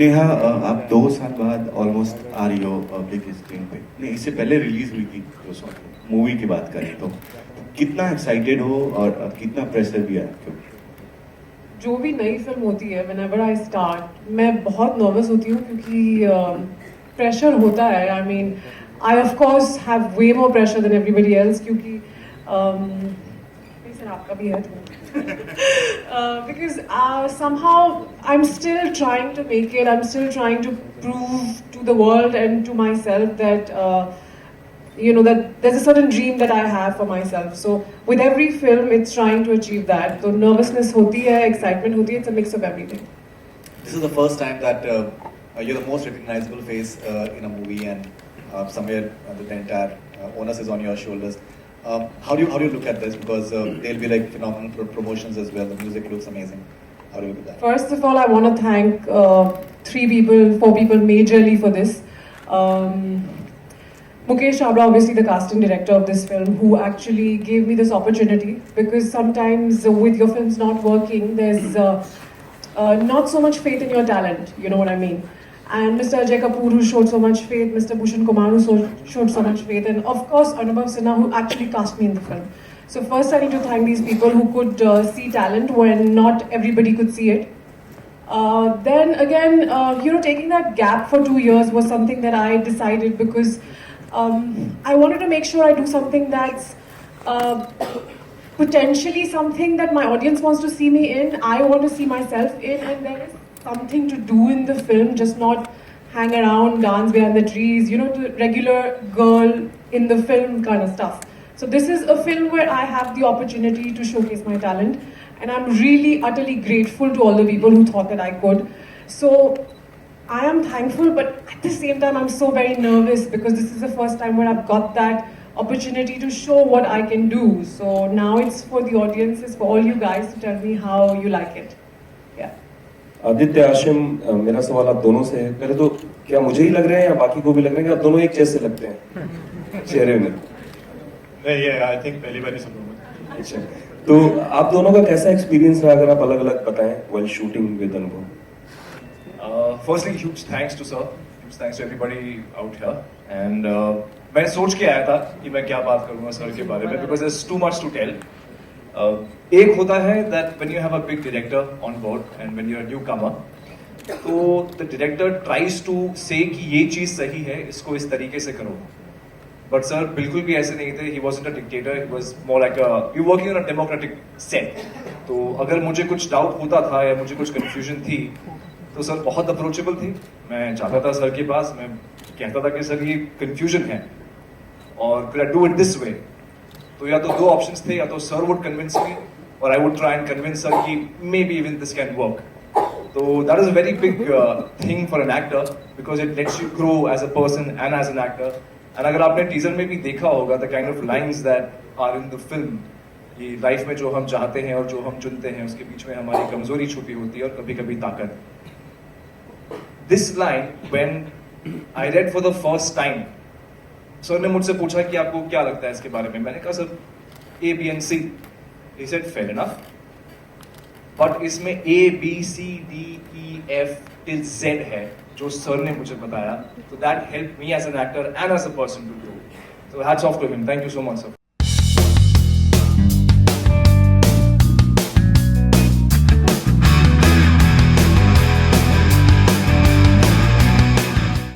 नेहा, आप 2 साल बाद ऑलमोस्ट आ रही हो पब्लिक स्क्रीन पे। नहीं, इससे पहले रिलीज हुई थी जो सॉन्ग, मूवी की बात करें तो कितना एक्साइटेड हो और कितना प्रेशर भी है आपके ऊपर? जो भी नई फिल्म होती है, whenever I start, मैं बहुत नर्वस होती हूँ क्योंकि प्रेशर होता है। I mean, I of course have way more pressure than everybody else क्योंकि नहीं सर आपका भी है तो because somehow I'm still trying to make it. I'm still trying to prove to the world and to myself that that there's a certain dream that I have for myself. So with every film, it's trying to achieve that. So nervousness hoti hai, excitement hoti hai. It's a mix of everything. This is the first time that you're the most recognizable face in a movie, and somewhere the entire onus is on your shoulders. How do you look at this? Because there'll be like phenomenal promotions as well. The music looks amazing. How do you look at that? First of all, I want to thank 4 people majorly for this. Mukesh Chabra, obviously the casting director of this film, who actually gave me this opportunity, because sometimes with your films not working, there's not so much faith in your talent, you know what I mean? And Mr. Ajay Kapoor, who showed so much faith, Mr. Bhushan Kumar, who showed so much faith, and of course Anubhav Sinha, who actually cast me in the film. So first I need to thank these people who could see talent when not everybody could see it. Then again, taking that gap for 2 years was something that I decided because I wanted to make sure I do something that's potentially something that my audience wants to see me in, I want to see myself in, and there is something to do in the film, just not hang around, dance behind the trees, the regular girl in the film kind of stuff. So this is a film where I have the opportunity to showcase my talent, and I'm really utterly grateful to all the people who thought that I could. So I am thankful, but at the same time, I'm so very nervous because this is the first time where I've got that opportunity to show what I can do. So now it's for the audiences, for all you guys to tell me how you like it. Yeah. Aditya, Ashim, मेरा सवाल आप दोनों से है। पहले तो क्या मुझे ही लग रहे हैं या बाकी को भी लग रहे हैं कि आप दोनों एक जैसे लगते हैं चेहरे में? नहीं, आई थिंक पहली बार ही सुन रहा हूं। अच्छा, तो आप दोनों का कैसा एक्सपीरियंस रहा, अगर आप अलग अलग बताएं व्हाइल शूटिंग विद अनुभव? Firstly, huge thanks to sir, huge thanks to everybody out here. And मैं सोच के आया था कि मैं क्या बात करूंगा सर के बारे में, because there's too much to tell. एक होता है that when you have a big director on board and when you're a newcomer, तो the director tries to say कि ये चीज सही है, इसको इस तरीके से करो. But sir बिल्कुल भी ऐसे नहीं थे. He wasn't a dictator. He was more like we were working on a democratic set. तो अगर मुझे कुछ डाउट होता था या मुझे कुछ कंफ्यूजन थी, तो सर बहुत अप्रोचेबल थी. मैं जाता था सर के पास, मैं कहता था कि सर ये कंफ्यूजन है और could I do it this way? तो या तो 2 ऑप्शंस थे, या तो सर वुड कन्विंस मी और I would try and convince sir कि maybe even this can work. तो that is a very big thing for an actor because it lets you grow as a person and as an actor. And अगर आपने teaser में भी देखा होगा the kind of lines that are in the film, ये life में जो हम चाहते हैं और जो हम चुनते हैं उसके बीच में हमारी कमजोरी छुपी होती है और कभी कभी ताकत. This line when I read for the first time, sir ने मुझसे पूछा कि आपको क्या लगता है इसके बारे में. मैंने कहा sir A, B and C. He said fair enough. But इसमें A, B, C, D, E, F till Z है जो सर ने मुझे बताया. So that helped me as an actor and as a person to grow. So hats off to him. Thank you so much, sir.